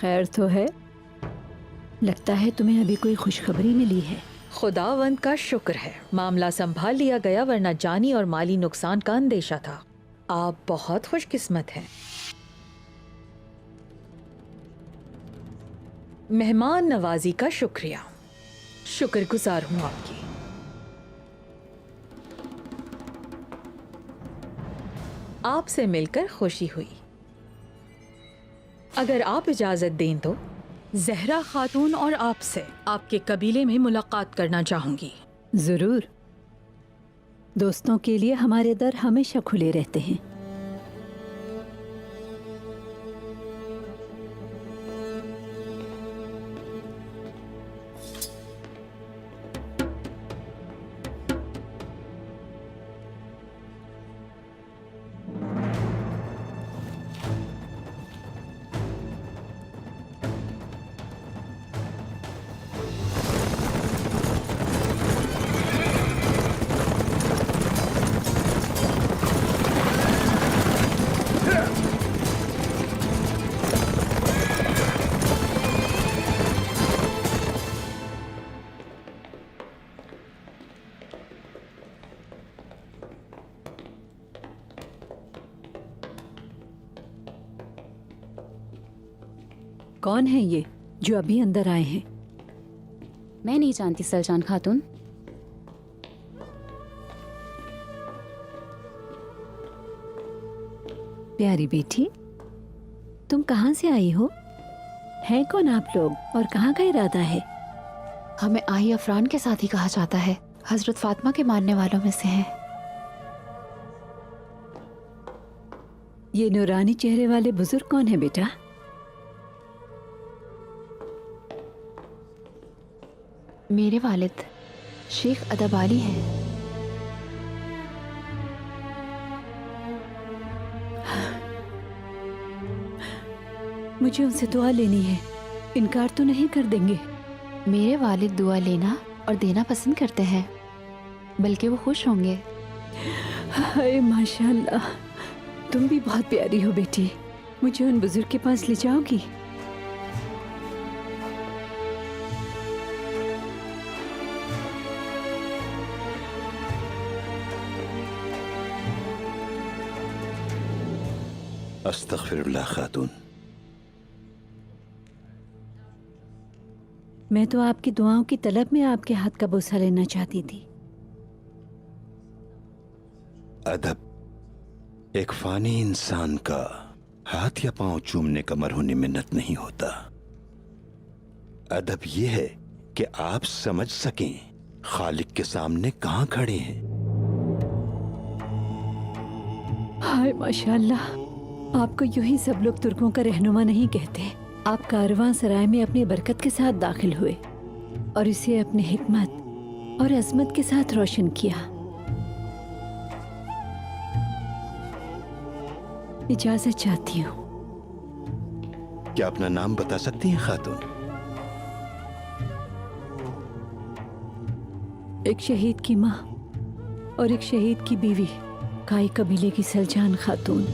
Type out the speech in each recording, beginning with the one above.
خیر تو ہے؟ لگتا ہے تمہیں ابھی کوئی خوشخبری ملی ہے۔ خداوند کا شکر ہے معاملہ سنبھال لیا گیا، ورنہ جانی اور مالی نقصان کا اندیشہ تھا۔ آپ بہت خوش قسمت ہیں۔ مہمان نوازی کا شکریہ، شکر گزار ہوں آپ کی۔ آپ سے مل کر خوشی ہوئی۔ اگر آپ اجازت دیں تو زہرا خاتون اور آپ سے آپ کے قبیلے میں ملاقات کرنا چاہوں گی۔ ضرور، دوستوں کے لیے ہمارے در ہمیشہ کھلے رہتے ہیں۔ کون ہے یہ جو ابھی اندر آئے ہیں؟ میں نہیں جانتی سلجان خاتون۔ پیاری بیٹی، تم کہاں سے آئی ہو؟ ہیں کون آپ لوگ اور کہاں کا ارادہ ہے؟ ہمیں آہی افران کے ساتھ ہی کہا جاتا ہے، حضرت فاطمہ کے ماننے والوں میں سے ہیں۔ یہ نورانی چہرے والے بزرگ کون ہیں بیٹا؟ میرے والد شیخ ادب علی ہیں۔ مجھے ان سے دعا لینی ہے، انکار تو نہیں کر دیں گے؟ میرے والد دعا لینا اور دینا پسند کرتے ہیں، بلکہ وہ خوش ہوں گے۔ ہائے ماشاءاللہ، تم بھی بہت پیاری ہو بیٹی۔ مجھے ان بزرگ کے پاس لے جاؤ گی؟ استغفر اللہ خاتون۔ میں تو آپ کی دعاؤں کی طلب میں آپ کے ہاتھ کا بوسہ لینا چاہتی تھی۔ ادب ایک فانی انسان کا ہاتھ یا پاؤں چومنے کا مرہون منت نہیں ہوتا۔ ادب یہ ہے کہ آپ سمجھ سکیں خالق کے سامنے کہاں کھڑے ہیں۔ ہائے ماشاءاللہ، آپ کو یوں ہی سب لوگ ترکوں کا رہنما نہیں کہتے۔ آپ کارواں سرائے میں اپنی برکت کے ساتھ داخل ہوئے اور اسے اپنی حکمت اور عظمت کے ساتھ روشن کیا۔ اجازت چاہتی ہوں۔ کیا اپنا نام بتا سکتی ہیں خاتون؟ ایک شہید کی ماں اور ایک شہید کی بیوی، کائی قبیلے کی سلجان خاتون۔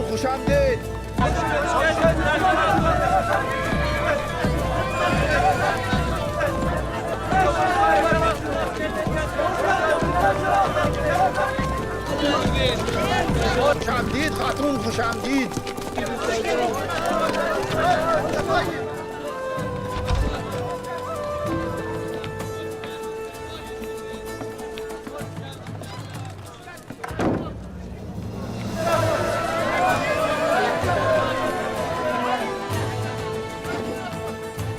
خوش آمدید۔ خوش آمدید خاتون، خوش آمدید۔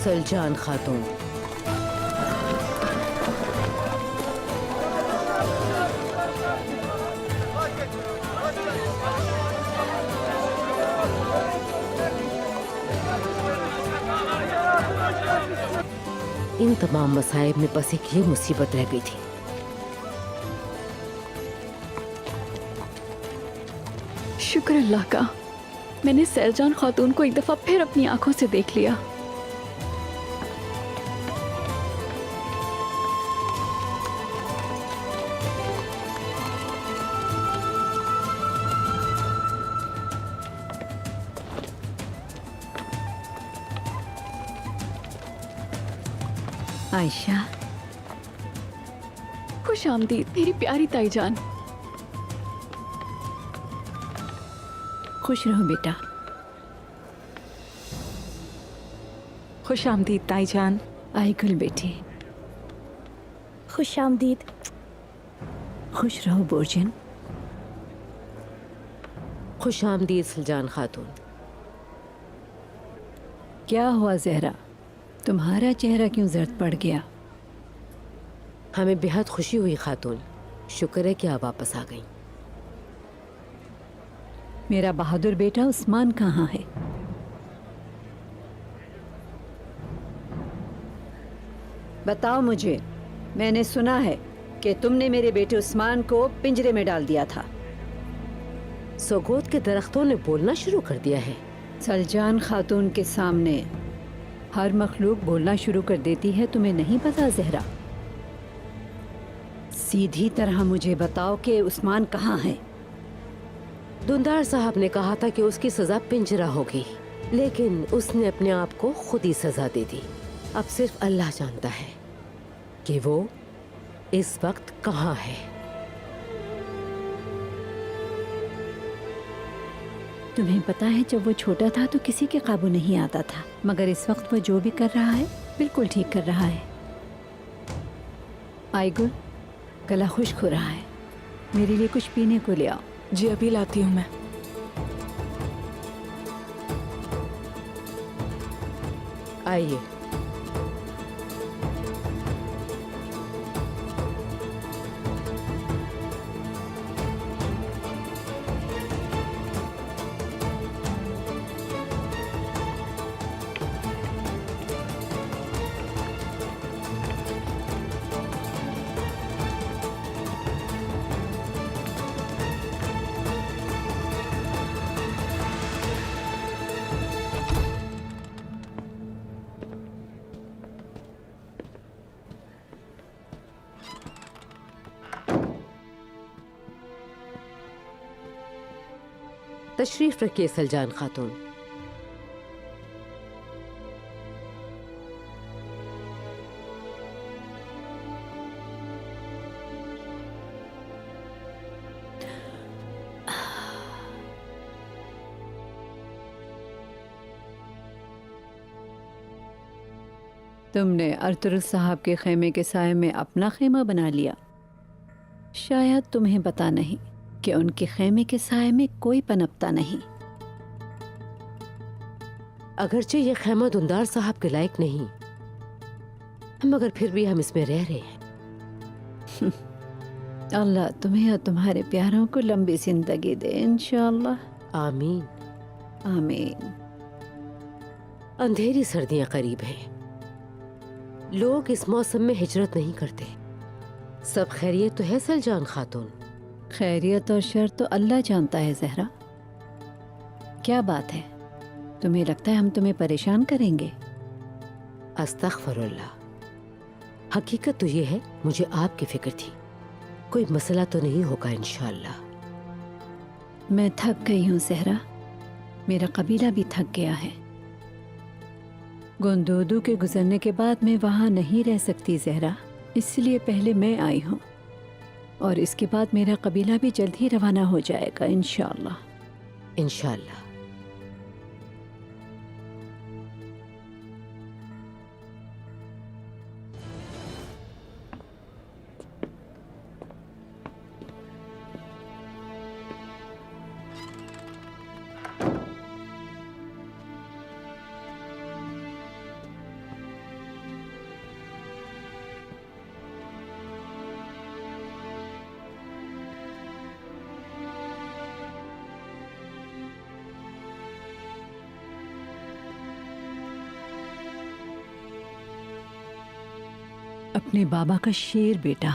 سلجان خاتون. ان تمام مصائب میں بس ایک یہ مصیبت رہ گئی تھی. شکر اللہ کا میں نے سیلجان خاتون کو ایک دفعہ پھر اپنی آنکھوں سے دیکھ لیا. عائشہ، خوش آمدید میری پیاری تائی جان. خوش رہو بیٹا. خوش آمدید تائی جان. آئی گل بیٹی. خوش آمدید. خوش رہو بورجن. خوش آمدید سلجان خاتون. کیا ہوا زہرا؟ تمہارا چہرہ کیوں زرد پڑ گیا؟ ہمیں بہت خوشی ہوئی خاتون. شکر ہے کہ آپ واپس آ گئیں. میرا بہادر بیٹا عثمان کہاں ہے؟ بتاؤ مجھے. میں نے سنا ہے کہ تم نے میرے بیٹے عثمان کو پنجرے میں ڈال دیا تھا. سوگوت کے درختوں نے بولنا شروع کر دیا ہے. سلجان خاتون کے سامنے ہر مخلوق بولنا شروع کر دیتی ہے. تمہیں نہیں پتا زہرا؟ سیدھی طرح مجھے بتاؤ کہ عثمان کہاں ہے؟ دندار صاحب نے کہا تھا کہ اس کی سزا پنجرہ ہوگی، لیکن اس نے اپنے آپ کو خود ہی سزا دے دی. اب صرف اللہ جانتا ہے کہ وہ اس وقت کہاں ہے. تمہیں پتا ہے جب وہ چھوٹا تھا تو کسی کے قابو نہیں آتا تھا، مگر اس وقت وہ جو بھی کر رہا ہے بالکل ٹھیک کر رہا ہے. آئی گل، گلا خشک ہو رہا ہے، میرے لیے کچھ پینے کو لے آؤ. جی ابھی لاتی ہوں میں. آئیے. تشریف رکھیے سلجان خاتون. تم نے ارطغرل صاحب کے خیمے کے سائے میں اپنا خیمہ بنا لیا. شاید تمہیں پتا نہیں کہ ان کے خیمے کے سائے میں کوئی پنپتا نہیں. اگرچہ یہ خیمہ دندار صاحب کے لائق نہیں، مگر پھر بھی ہم اس میں رہ رہے ہیں. اللہ تمہیں اور تمہارے پیاروں کو لمبی زندگی دے انشاءاللہ. آمین. آمین. اندھیری سردیاں قریب ہیں. لوگ اس موسم میں ہجرت نہیں کرتے. سب خیریت تو ہے سلجان خاتون؟ خیریت اور شر تو اللہ جانتا ہے زہرا. کیا بات ہے؟ تمہیں لگتا ہے ہم تمہیں پریشان کریں گے؟ استغفر اللہ. حقیقت تو یہ ہے مجھے آپ کی فکر تھی. کوئی مسئلہ تو نہیں ہوگا انشاءاللہ. میں تھک گئی ہوں زہرا. میرا قبیلہ بھی تھک گیا ہے. گندودو کے گزرنے کے بعد میں وہاں نہیں رہ سکتی زہرا، اس لیے پہلے میں آئی ہوں، اور اس کے بعد میرا قبیلہ بھی جلد ہی روانہ ہو جائے گا انشاءاللہ. انشاءاللہ. अपने बाबा का शेर बेटा,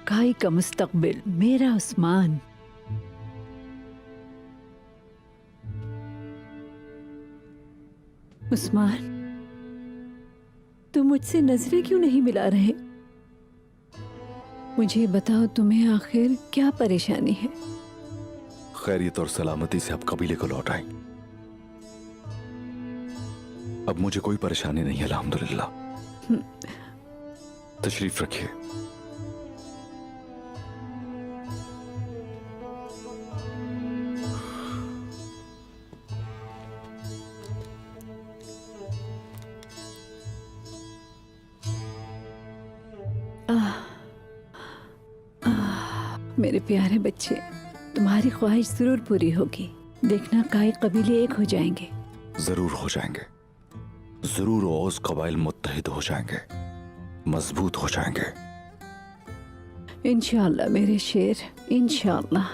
काई का मुस्तकबिल, मेरा उस्मान। उस्मान, तुम मुझसे नजरें क्यों नहीं मिला रहे? मुझे बताओ, तुम्हें आखिर क्या परेशानी है? खैरियत और सलामती से आप कबीले को लौट आए। अब मुझे कोई परेशानी नहीं है, अल्हम्दुलिल्लाह। तशरीफ रखिए। मेरे प्यारे बच्चे, तुम्हारी ख्वाहिश जरूर पूरी होगी। देखना, काई कबीले एक हो जाएंगे। जरूर हो जाएंगे, जरूर औस कबाइल मुत्तहिद हो जाएंगे, मजबूत हो जाएंगे। इंशाअल्लाह मेरे शेर, इंशाअल्लाह।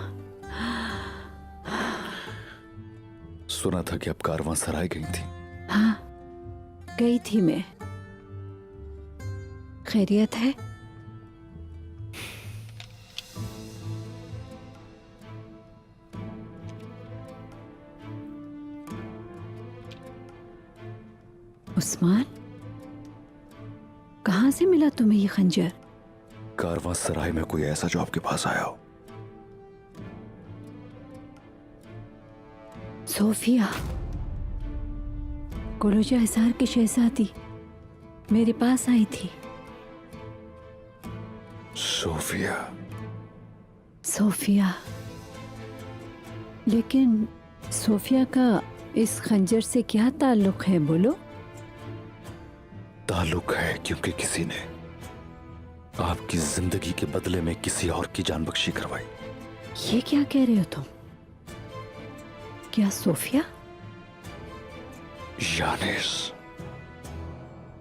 सुना था कि अब कारवां सराय गई थी। हाँ, गई थी मैं। खैरियत है? उस्मान, कहाँ से मिला तुम्हें ये खंजर? कारवां सराय में कोई ऐसा जो आपके पास आया हो। सोफिया, कोलोजा हिसार की शहजादी मेरे पास आई थी। सोफिया? सोफिया, लेकिन सोफिया का इस खंजर से क्या ताल्लुक है, बोलो? ताल्लुक है क्योंकि किसी ने आपकी जिंदगी के बदले में किसी और की जान बख्शी करवाई। ये क्या कह रहे हो तुम? क्या सोफिया? यानिस।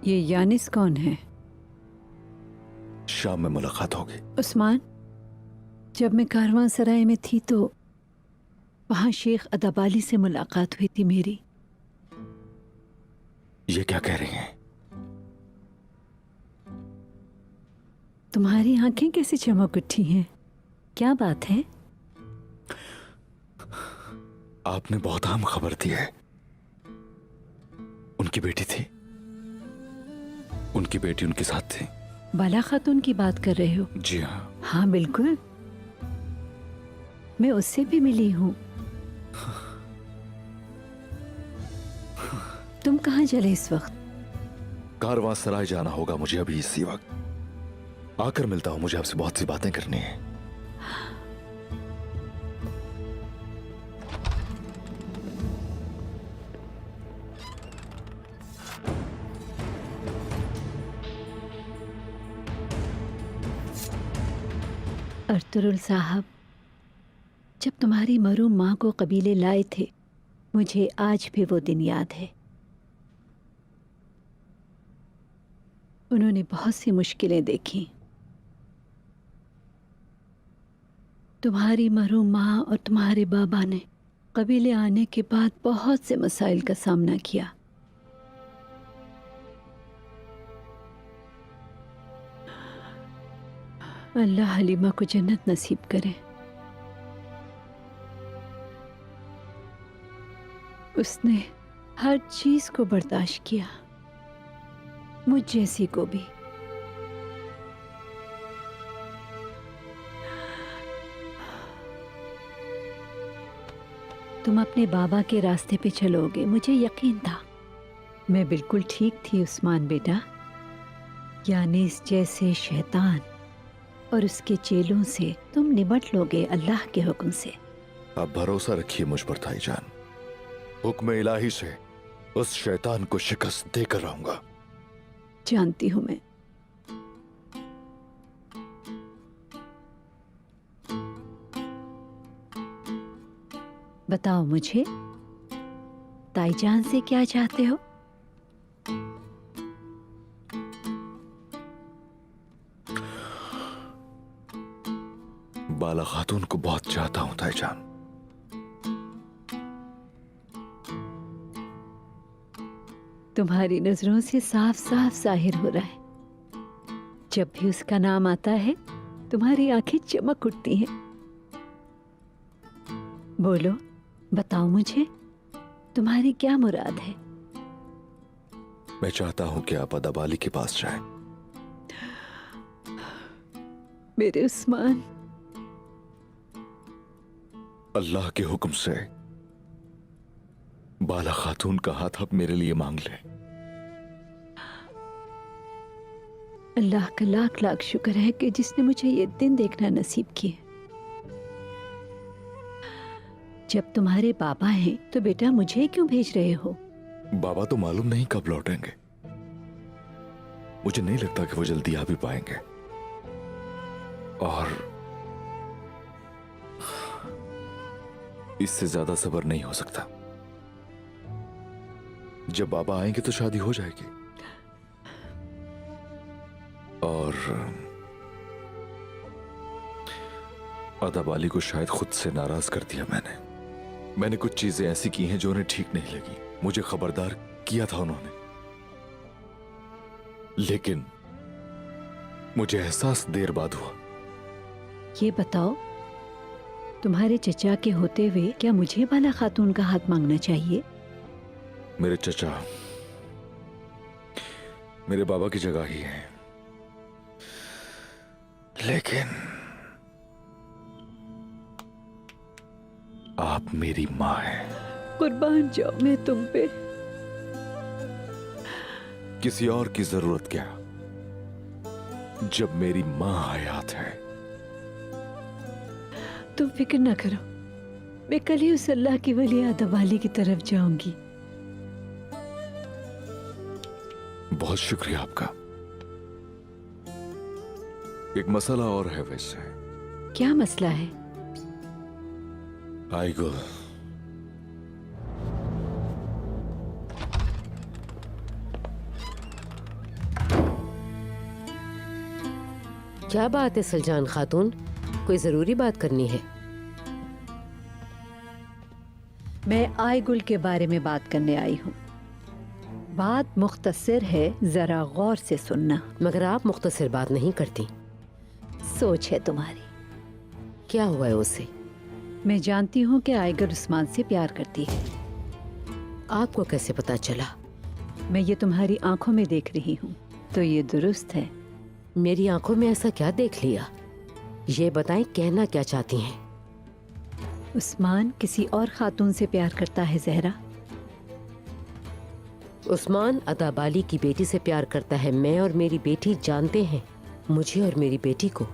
ये यानिस कौन है? शाम में मुलाकात होगी। उस्मान, जब मैं कारवां सराय में थी तो वहां शेख अदाबाली से मुलाकात हुई थी मेरी। ये क्या कह रही हैं? तुम्हारी आंखें कैसी चमक उठी हैं? क्या बात है? आपने बहुत अहम खबर दी है। उनकी बेटी थी, उनकी बेटी उनके साथ थी। बाला खातून की बात कर रहे हो? जी हाँ। हाँ बिल्कुल, मैं उससे भी मिली हूँ। तुम कहाँ चले इस वक्त? कारवां सराय जाना होगा मुझे अभी इसी वक्त। आकर मिलता हूं, मुझे आपसे बहुत सी बातें करनी है। अर्तुरुल साहब, जब तुम्हारी मरूम माँ को कबीले लाए थे, मुझे आज भी वो दिन याद है। उन्होंने बहुत सी मुश्किलें देखी। तुम्हारी मरूम माँ और तुम्हारे बाबा ने कबीले आने के बाद बहुत से मसाइल का सामना किया। अल्लाह हलीमा को जन्नत नसीब करे। उसने हर चीज को बर्दाश्त किया, मुझ जैसी को भी। तुम अपने बाबा के रास्ते पे चलोगे, मुझे यकीन था। मैं बिल्कुल ठीक थी उस्मान बेटा। यानी इस जैसे शैतान और उसके चेलों से तुम निपट लोगे अल्लाह के हुक्म से। आप भरोसा रखिए मुझ पर ताईजान। हुक्म इलाही से उस शैतान को शिकस्त देकर रहूंगा। जानती हूं मैं। बताओ मुझे, ताईजान से क्या चाहते हो? बाला खातून को बहुत चाहता हूं ताईजान। तुम्हारी नजरों से साफ साफ जाहिर हो रहा है जब भी उसका नाम आता है तुम्हारी आंखें चमक उठती हैं। बोलो, बताओ मुझे, तुम्हारी क्या मुराद है? मैं चाहता हूं कि आप अदब अली के पास जाएं। मेरे उस्मान, अल्लाह के हुक्म से बाला खातून का हाथ आप मेरे लिए मांग लें। अल्लाह का लाख लाख शुक्र है कि जिसने मुझे ये दिन देखना नसीब किया। जब तुम्हारे बाबा हैं तो बेटा मुझे क्यों भेज रहे हो? बाबा तो मालूम नहीं कब लौटेंगे। मुझे नहीं लगता कि वो जल्दी आ भी पाएंगे, और इससे ज्यादा सब्र नहीं हो सकता। जब बाबा आएंगे तो शादी हो जाएगी। और अदब अली को शायद खुद से नाराज कर दिया मैंने कुछ चीजें ऐसी की हैं जो उन्हें ठीक नहीं लगी। मुझे खबरदार किया था उन्होंने, लेकिन मुझे एहसास देर बाद हुआ। ये बताओ, तुम्हारे चचा के होते हुए क्या मुझे बाला खातून का हाथ मांगना चाहिए? मेरे चचा मेरे बाबा की जगह ही हैं, लेकिन आप मेरी माँ हैं। कुर्बान जाऊं मैं तुम पे। किसी और की जरूरत क्या, जब मेरी माँ हयात है। तुम फिक्र न करो, मैं कल ही उस अल्लाह की वली अदब अली की तरफ जाऊंगी। बहुत शुक्रिया आपका। एक मसला और है वैसे। क्या मसला है? आइगुल, क्या बात है सुल्तान खातून, कोई जरूरी बात करनी है? मैं आयगुल के बारे में बात करने आई हूँ। बात मुख्तसर है, जरा गौर से सुनना। मगर आप मुख्तसर बात नहीं करती। सोच है तुम्हारी। क्या हुआ है उसे? मैं जानती हूँ कि आयगर उस्मान से प्यार करती है। आपको कैसे पता चला? मैं ये तुम्हारी आंखों में देख रही हूँ, तो ये दुरुस्त है। मेरी आंखों में ऐसा क्या देख लिया? ये बताएं, कहना क्या चाहती हैं? उस्मान किसी और खातून से प्यार करता है ज़हरा। उस्मान अदब अली की बेटी से प्यार करता है। मैं और मेरी बेटी जानते हैं। मुझे और मेरी बेटी को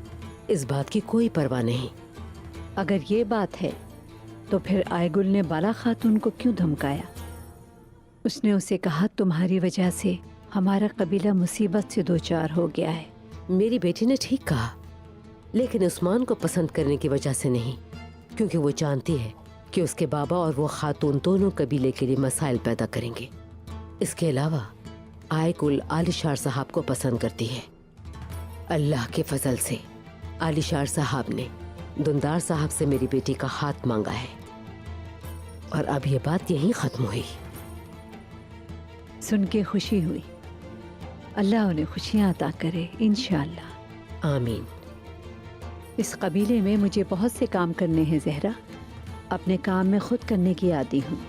इस बात की कोई परवाह नहीं। अगर ये बात है तो फिर आयगुल ने बाला खातून को क्यों धमकाया? उसने उसे कहा तुम्हारी वजह से हमारा कबीला मुसीबत से दो चार हो गया है। मेरी बेटी ने ठीक कहा, लेकिन उस्मान को पसंद करने की वजह से नहीं, क्योंकि वो जानती है कि उसके बाबा और वो खातून दोनों कबीले के लिए मसाइल पैदा करेंगे। इसके अलावा आयगुल आलिशार साहब को पसंद करती है। अल्लाह के फजल से आलिशार साहब ने दुंदार साहब से मेरी बेटी का हाथ मांगा है, और अब ये बात यहीं खत्म हुई। सुन के खुशी हुई। अल्लाह उन्हें खुशियाँ अता करे, इंशाअल्लाह। आमीन। इस कबीले में मुझे बहुत से काम करने हैं ज़हरा। अपने काम में खुद करने की आदी हूँ।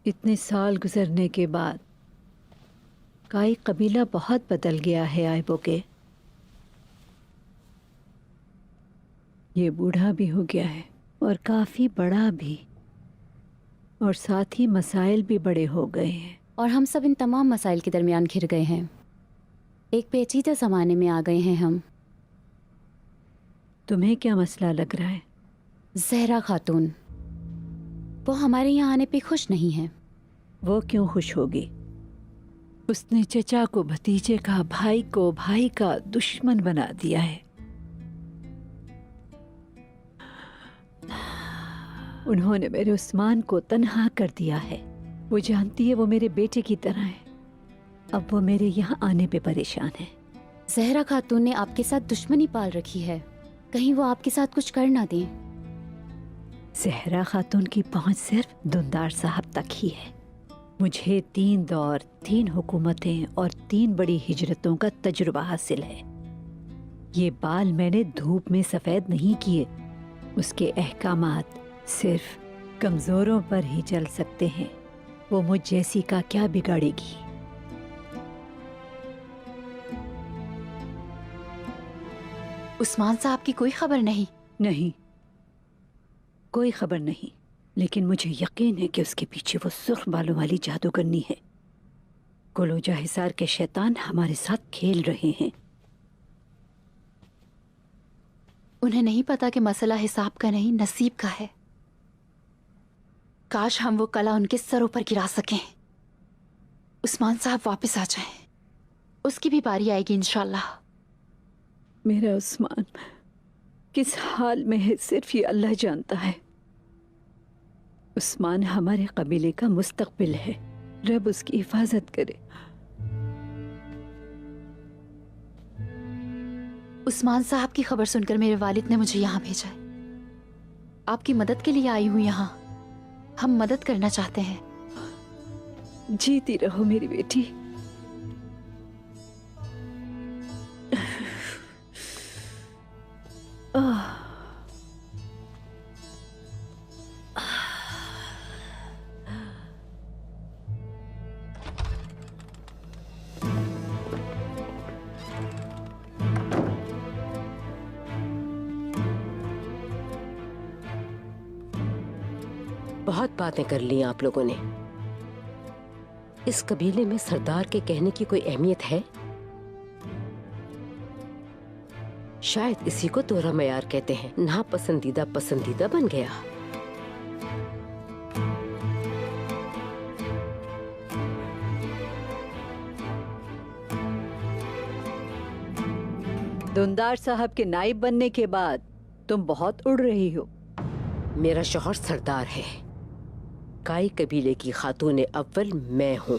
इतने साल गुजरने के बाद काई कबीला बहुत बदल गया है आयबो के। ये बूढ़ा भी हो गया है और काफ़ी बड़ा भी, और साथ ही मसाइल भी बड़े हो गए हैं। और हम सब इन तमाम मसाइल के दरमियान घिर गए हैं। एक पेचीदा ज़माने में आ गए हैं हम। तुम्हें क्या मसला लग रहा है? जहरा खातून, वो हमारे यहाँ आने पे खुश नहीं है। वो क्यों खुश होगी? उसने चचा को भतीजे का, भाई को भाई का दुश्मन बना दिया है। उन्होंने मेरे उस्मान को तन्हा कर दिया है। वो जानती है वो मेरे बेटे की तरह है। अब वो मेरे यहाँ आने पे परेशान है। जहरा खातून ने आपके साथ दुश्मनी पाल रखी है, कहीं वो आपके साथ कुछ कर ना दें। जहरा खातून की पहुंच सिर्फ दुंदार साहब तक ही है। मुझे 3 दौर, 3 हुकूमतें और 3 बड़ी हिजरतों का तजुर्बा हासिल है। ये बाल मैंने धूप में सफ़ेद नहीं किए। उसके अहकामात सिर्फ कमज़ोरों पर ही चल सकते हैं। वो मुझ जैसी का क्या बिगाड़ेगी? उस्मान साहब की कोई खबर नहीं? नहीं, कोई खबर नहीं, लेकिन मुझे यकीन है कि उसके पीछे वो सुर्ख बालों वाली जादूगरनी है। कोलोजा हिसार के शैतान हमारे साथ खेल रहे हैं। उन्हें नहीं पता कि मसला हिसाब का नहीं, नसीब का है। काश हम वो कला उनके सरों पर गिरा सकें। उस्मान साहब वापस आ जाएं, उसकी भी बारी आएगी इंशाल्लाह। मेरा उस्मान किस हाल में है सिर्फ ये अल्लाह जानता है। उस्मान हमारे कबीले का मुस्तकबिल है। रब उसकी हिफाजत करे। उस्मान साहब की खबर सुनकर मेरे वालिद ने मुझे यहाँ भेजा है। आपकी मदद के लिए आई हूँ यहाँ। हम मदद करना चाहते हैं। जीती रहो मेरी बेटी। बहुत बातें कर ली आप लोगों ने। इस कबीले में सरदार के कहने की कोई अहमियत है? शायद इसी को दोहरा मयार कहते हैं। ना पसंदीदा पसंदीदा बन गया। दुंदार साहब के नाइब बनने के बाद तुम बहुत उड़ रही हो। मेरा शौहर सरदार है। काई कबीले की खातून अव्वल मैं हूँ।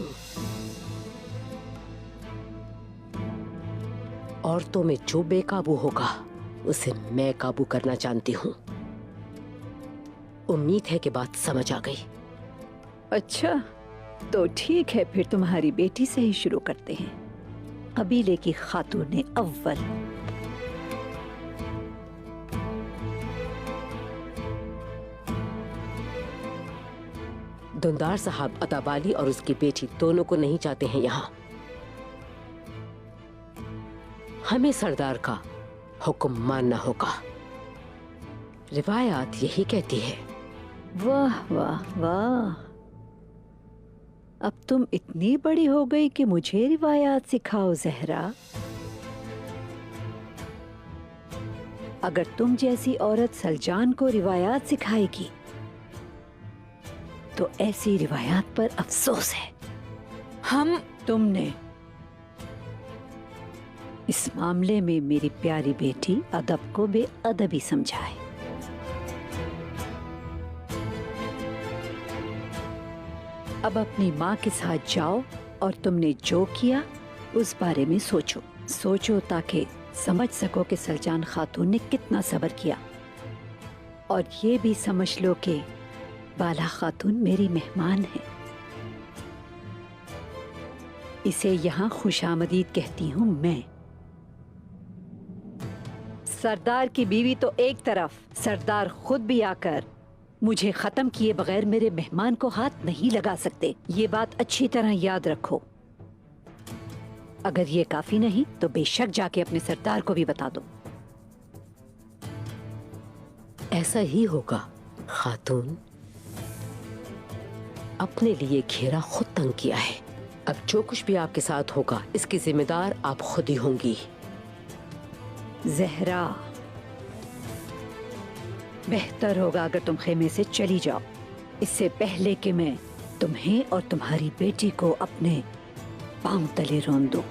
औरतों में जो बेकाबू होगा उसे मैं काबू करना जानती हूँ। उम्मीद है कि बात समझ आ गई। अच्छा, तो ठीक है, फिर तुम्हारी बेटी से ही शुरू करते हैं। कबीले की खातून अव्वल। दुंदार साहब अताबाली और उसकी बेटी दोनों को नहीं चाहते हैं यहाँ। हमें सरदार का हुक्म मानना होगा। रिवायात यही कहती है। वाह वाह वाह, अब तुम इतनी बड़ी हो गई कि मुझे रिवायात सिखाओ जहरा। अगर तुम जैसी औरत सलजान को रिवायात सिखाएगी तो ऐसी रिवायात पर अफसोस है। तुमने इस मामले में मेरी प्यारी बेटी अदब को बेअदबी समझा है। अब अपनी माँ के साथ जाओ और तुमने जो किया उस बारे में सोचो ताकि समझ सको कि सलजान खातून ने कितना सब्र किया। और ये भी समझ लो कि बाला खातून मेरी मेहमान है। इसे यहाँ खुशामदीद कहती हूँ मैं। सरदार की बीवी तो एक तरफ, सरदार खुद भी आकर मुझे खत्म किए बगैर मेरे मेहमान को हाथ नहीं लगा सकते। ये बात अच्छी तरह याद रखो। अगर ये काफी नहीं तो बेशक जाके अपने सरदार को भी बता दो। ऐसा ही होगा खातून। अपने लिए घेरा खुद तंग किया है। अब जो कुछ भी आपके साथ होगा इसकी जिम्मेदार आप खुद ही होंगी। जहरा, बेहतर होगा अगर तुम खेमे से चली जाओ, इससे पहले कि मैं तुम्हें और तुम्हारी बेटी को अपने पांव तले रौंद दूं।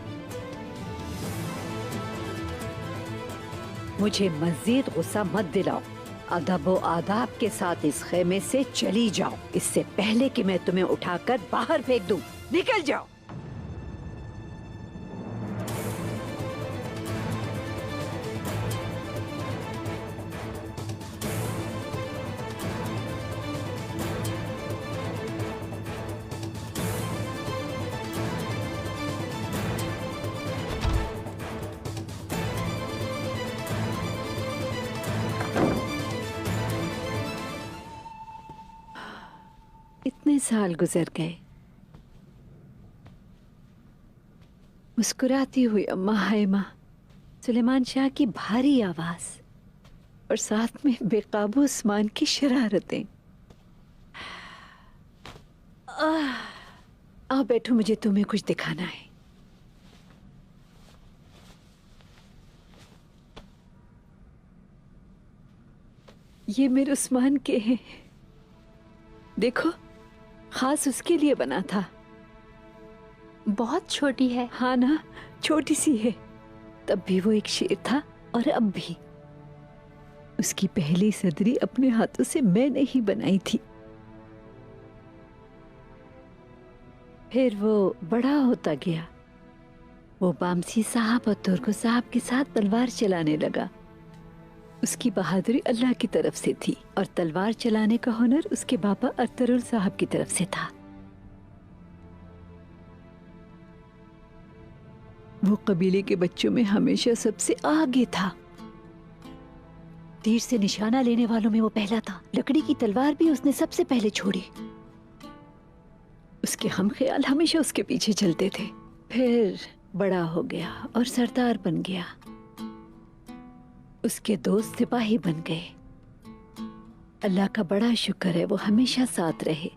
मुझे मजीद गुस्सा मत दिलाओ। अदब व आदाब के साथ इस खेमे से चली जाओ, इससे पहले कि मैं तुम्हें उठाकर बाहर फेंक दूं। निकल जाओ। इतने साल गुजर गए। मुस्कुराती हुई अम्मा हाइमा, सुलेमान शाह की भारी आवाज और साथ में बेकाबू उस्मान की शरारतें। आओ बैठो, मुझे तुम्हें कुछ दिखाना है। ये मेरे उस्मान के हैं। देखो, खास उसके लिए बना था। बहुत छोटी है। हाँ ना, छोटी सी है। तब भी वो एक शेर था और अब भी। उसकी पहली सदरी अपने हाथों से मैंने ही बनाई थी। फिर वो बड़ा होता गया। वो बामसी साहब और तुर्को साहब के साथ तलवार चलाने लगा। उसकी बहादुरी अल्लाह की तरफ से थी और तलवार चलाने का हुनर उसके बाबा अरतरुल साहब की तरफ से था। वो कबीले के बच्चों में हमेशा सबसे आगे था। तीर से निशाना लेने वालों में वो पहला था। लकड़ी की तलवार भी उसने सबसे पहले छोड़ी। उसके हम ख्याल हमेशा उसके पीछे चलते थे। फिर बड़ा हो गया और सरदार बन गया। उसके दोस्त सिपाही बन गए। अल्लाह का बड़ा शुक्र है, वो हमेशा साथ रहे।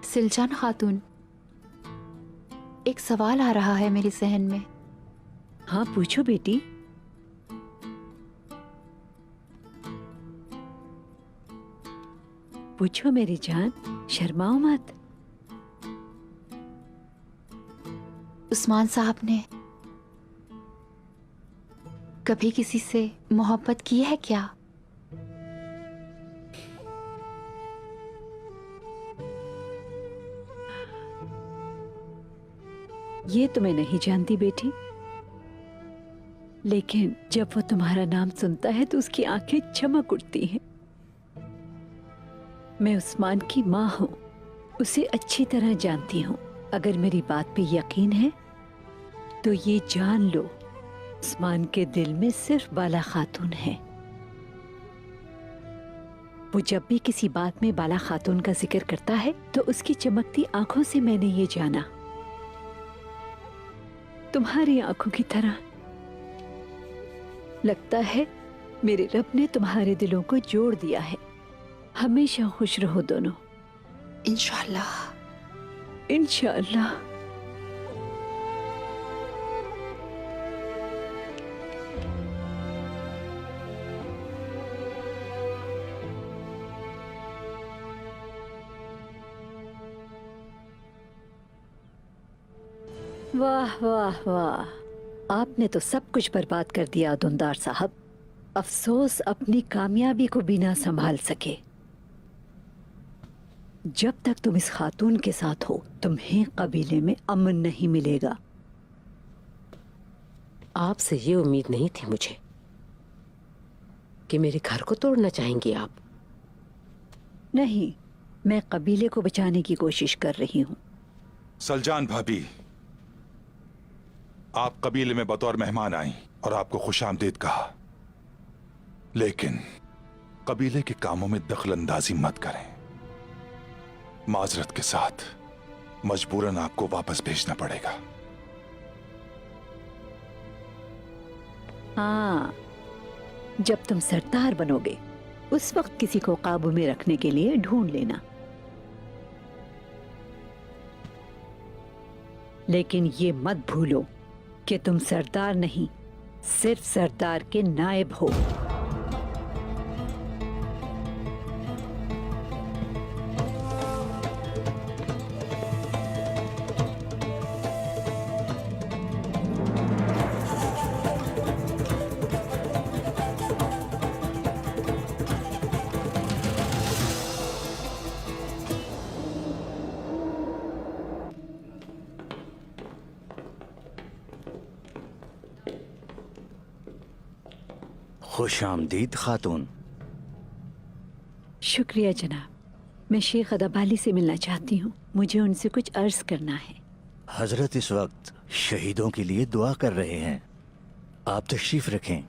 सिलजान खातून, एक सवाल आ रहा है मेरे जहन में। हाँ पूछो बेटी। पूछो मेरी जान, शर्माओ मत। उस्मान साहब ने कभी किसी से मोहब्बत की है क्या? ये तो मैं नहीं जानती बेटी, लेकिन जब वो तुम्हारा नाम सुनता है तो उसकी आंखें चमक उठती हैं। मैं उस्मान की माँ हूँ, उसे अच्छी तरह जानती हूँ। अगर मेरी बात पे यकीन है तो ये जान लो, उस्मान के दिल में सिर्फ बाला खातून है। वो जब भी किसी बात में बाला खातून का जिक्र करता है तो उसकी चमकती आंखों से मैंने ये जाना, तुम्हारी आंखों की तरह। लगता है मेरे रब ने तुम्हारे दिलों को जोड़ दिया है। हमेशा खुश रहो दोनों। इंशाअल्लाह। इंशाअल्लाह। वाह वाह वाह, आपने तो सब कुछ बर्बाद कर दिया दुंदार साहब। अफसोस अपनी कामयाबी को भी ना संभाल सके। जब तक तुम इस खातून के साथ हो तुम्हें कबीले में अमन नहीं मिलेगा। आपसे ये उम्मीद नहीं थी मुझे कि मेरे घर को तोड़ना चाहेंगी आप। नहीं, मैं कबीले को बचाने की कोशिश कर रही हूँ। सलजान भाभी, आप कबीले में बतौर मेहमान आई और आपको खुशामदीद कहा, लेकिन कबीले के कामों में दखल अंदाजी मत करें। माजरत के साथ मजबूरन आपको वापस भेजना पड़ेगा। हाँ, जब तुम सरदार बनोगे उस वक्त किसी को काबू में रखने के लिए ढूंढ लेना। लेकिन ये मत भूलो कि तुम सरदार नहीं सिर्फ सरदार के नायब हो। खुश आमदीद खातून। शुक्रिया जनाब, मैं शेख अदबाली से मिलना चाहती हूँ। मुझे उनसे कुछ अर्ज करना है। हजरत इस वक्त शहीदों के लिए दुआ कर रहे हैं, आप तशरीफ रखें।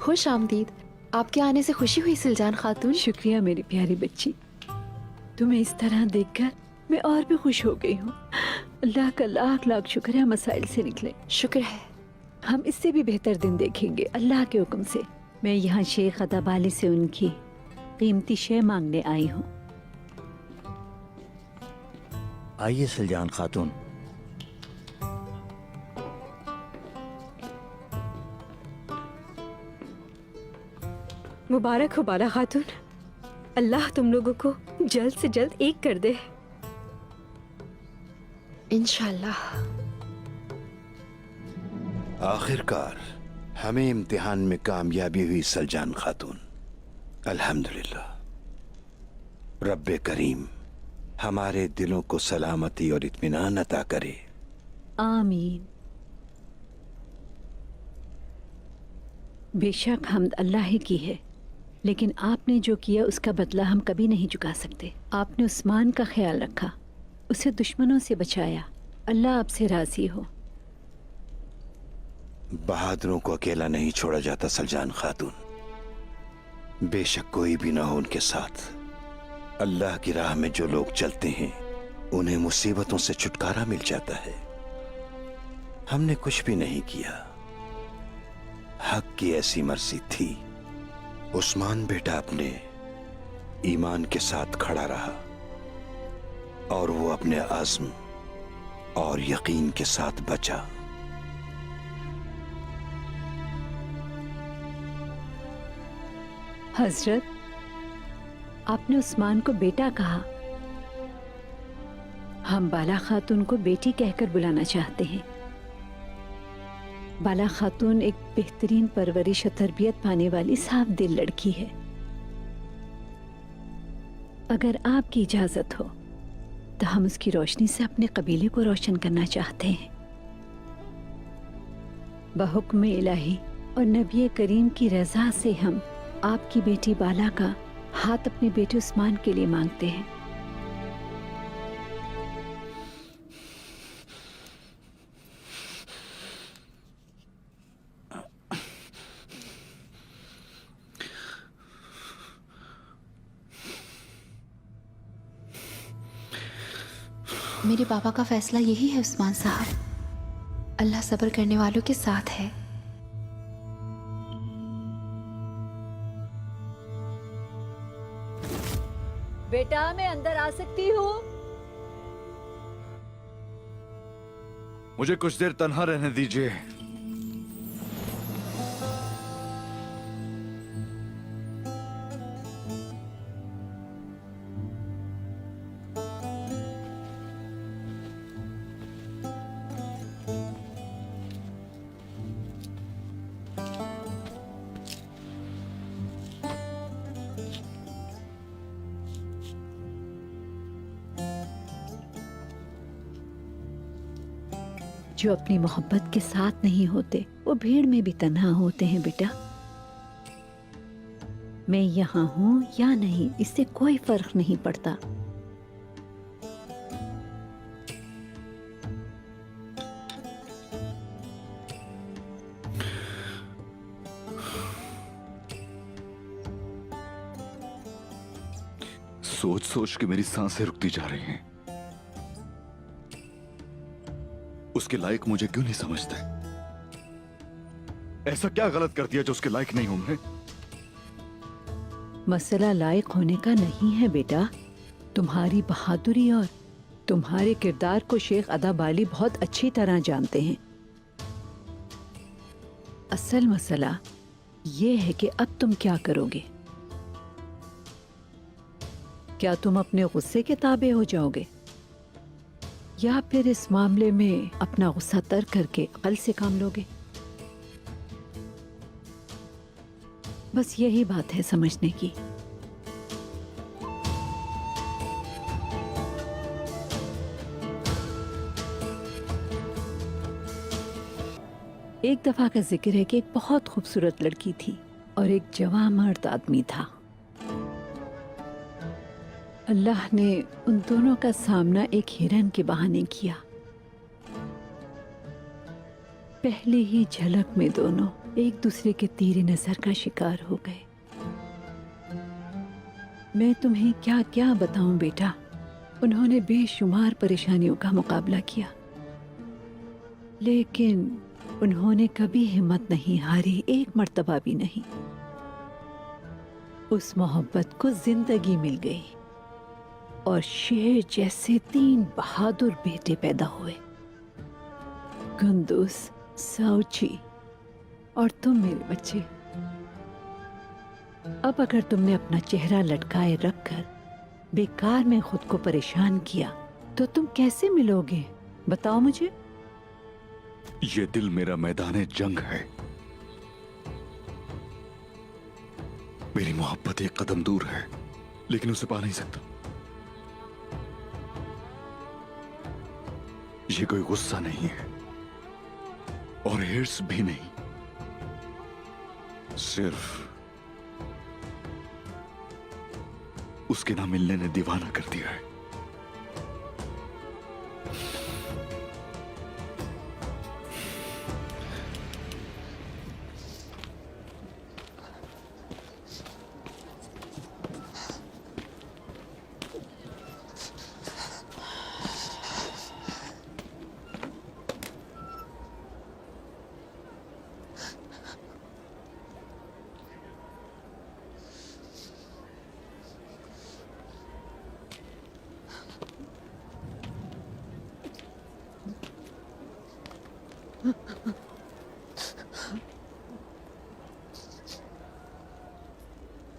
खुश आमदीद। आपके आने से खुशी हुई सिलजान खातून। शुक्रिया मेरी प्यारी बच्ची, तुम्हें इस तरह देखकर मैं और भी खुश हो गई हूँ। अल्लाह का लाख लाख शुक्र है मसाइल से निकले। शुक्र है। हम इससे भी बेहतर दिन देखेंगे अल्लाह के हुक्म से। मैं यहाँ शेख अदबाली से उनकी कीमती शे मांगने आई हूँ। आइए सिलजान खातून। मुबारक हो बाला खातून, अल्लाह तुम लोगों को जल्द से जल्द एक कर दे। इंशाल्लाह। आखिरकार हमें इम्तिहान में कामयाबी हुई सलजान खातून। अल्हम्दुलिल्लाह। रब्बे करीम हमारे दिलों को सलामती और इत्मीनान अता करे। आमीन। बेशक हमद अल्लाह ही की है, लेकिन आपने जो किया उसका बदला हम कभी नहीं चुका सकते। आपने उस्मान का ख्याल रखा, उसे दुश्मनों से बचाया। अल्लाह आपसे राजी हो। बहादुरों को अकेला नहीं छोड़ा जाता सलजान खातून, बेशक कोई भी ना हो उनके साथ। अल्लाह की राह में जो लोग चलते हैं उन्हें मुसीबतों से छुटकारा मिल जाता है। हमने कुछ भी नहीं किया, हक की ऐसी मर्जी थी। उस्मान बेटा अपने ईमान के साथ खड़ा रहा और वो अपने आज़्म और यकीन के साथ बचा। हजरत, आपने उस्मान को बेटा कहा, हम बाला खातून को बेटी कहकर बुलाना चाहते हैं। बाला खातून एक बेहतरीन परवरिश और तरबियत पाने वाली साफ दिल लड़की है। अगर आपकी इजाजत हो तो हम उसकी रोशनी से अपने कबीले को रोशन करना चाहते हैं। बहुक्म इलाही और नबी करीम की रजा से हम आपकी बेटी बाला का हाथ अपने बेटे उस्मान के लिए मांगते हैं। मेरे पापा का फैसला यही है उस्मान साहब। अल्लाह सब्र करने वालों के साथ है। बेटा, मैं अंदर आ सकती हूँ? मुझे कुछ देर तन्हा रहने दीजिए। जो अपनी मोहब्बत के साथ नहीं होते वो भीड़ में भी तन्हा होते हैं बेटा। मैं यहाँ हूँ या नहीं इससे कोई फर्क नहीं पड़ता। सोच सोच के मेरी सांसें रुकती जा रही हैं। उसके लायक मुझे क्यों नहीं समझते? ऐसा क्या गलत कर दिया जो उसके लायक नहीं हूं मैं? मसला लायक होने का नहीं है बेटा। तुम्हारी बहादुरी और तुम्हारे किरदार को शेख अदब अली बहुत अच्छी तरह जानते हैं। असल मसला ये है कि अब तुम क्या करोगे? क्या तुम अपने गुस्से के ताबे हो जाओगे या फिर इस मामले में अपना गुस्सा तर्क करके अक्ल से काम लोगे? बस यही बात है समझने की। एक दफा का जिक्र है कि एक बहुत खूबसूरत लड़की थी और एक जवां मर्द आदमी था। अल्लाह ने उन दोनों का सामना एक हिरन के बहाने किया। पहले ही झलक में दोनों एक दूसरे के तीर नजर का शिकार हो गए। मैं तुम्हें क्या क्या बताऊं बेटा। उन्होंने बेशुमार परेशानियों का मुकाबला किया, लेकिन उन्होंने कभी हिम्मत नहीं हारी, एक मर्तबा भी नहीं। उस मोहब्बत को जिंदगी मिल गई और शेर जैसे 3 बहादुर बेटे पैदा हुए, कुंदुस, साउची और तुम मेरे बच्चे। अब अगर तुमने अपना चेहरा लटकाए रखकर बेकार में खुद को परेशान किया तो तुम कैसे मिलोगे? बताओ मुझे। ये दिल मेरा मैदान जंग है। मेरी मोहब्बत एक कदम दूर है, लेकिन उसे पा नहीं सकता। ये कोई गुस्सा नहीं है और हिर्स भी नहीं, सिर्फ उसके ना मिलने ने दीवाना कर दिया है।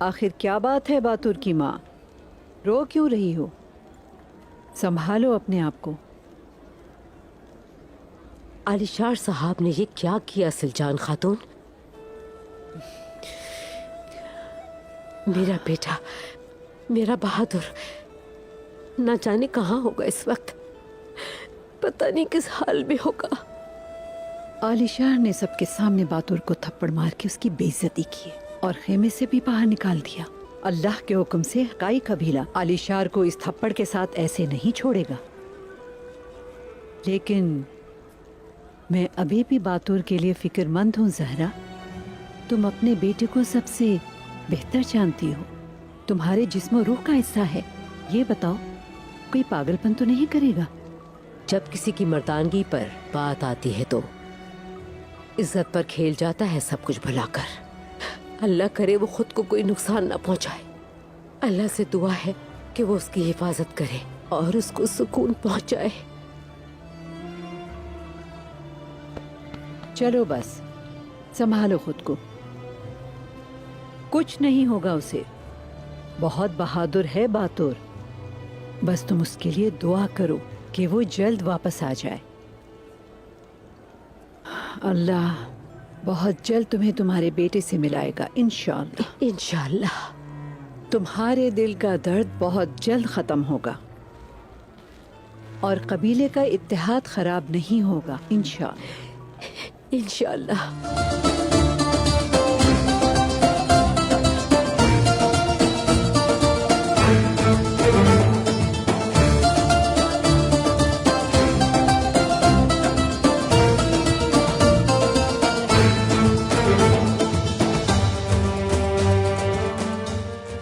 आखिर क्या बात है बातुर की माँ? रो क्यों रही हो? संभालो अपने आप को। आलिशार साहब ने ये क्या किया सिलजान खातून? मेरा बेटा, मेरा बहादुर न जाने कहाँ होगा इस वक्त, पता नहीं किस हाल में होगा। आलिशार ने सबके सामने बातुर को थप्पड़ मार के उसकी बेइज्जती की और खेमे से भी बाहर निकाल दिया। अल्लाह के हुक्म से हकाई कबीला आलिशार को इस थप्पड़ के साथ ऐसे नहीं छोड़ेगा। लेकिन मैं अभी भी बातुर के लिए फिक्रमंद हूँ ज़हरा। तुम अपने बेटे को सबसे बेहतर जानती हो, तुम्हारे जिस्म रूह का हिस्सा है। ये बताओ, कोई पागलपन तो नहीं करेगा? जब किसी की मर्दानगी पर बात आती है तो इज्जत पर खेल जाता है सब कुछ भुलाकर। अल्लाह करे वो खुद को कोई नुकसान ना पहुंचाए। अल्लाह से दुआ है कि वो उसकी हिफाजत करे और उसको सुकून पहुंचाए। चलो बस, संभालो खुद को। कुछ नहीं होगा उसे। बहुत बहादुर है बातुर। बस तुम उसके लिए दुआ करो कि वो जल्द वापस आ जाए। अल्लाह बहुत जल्द तुम्हें तुम्हारे बेटे से मिलाएगा, इंशाअल्लाह। इंशाअल्लाह। तुम्हारे दिल का दर्द बहुत जल्द खत्म होगा और कबीले का इत्तेहाद खराब नहीं होगा, इंशाअल्लाह। इंशाअल्लाह।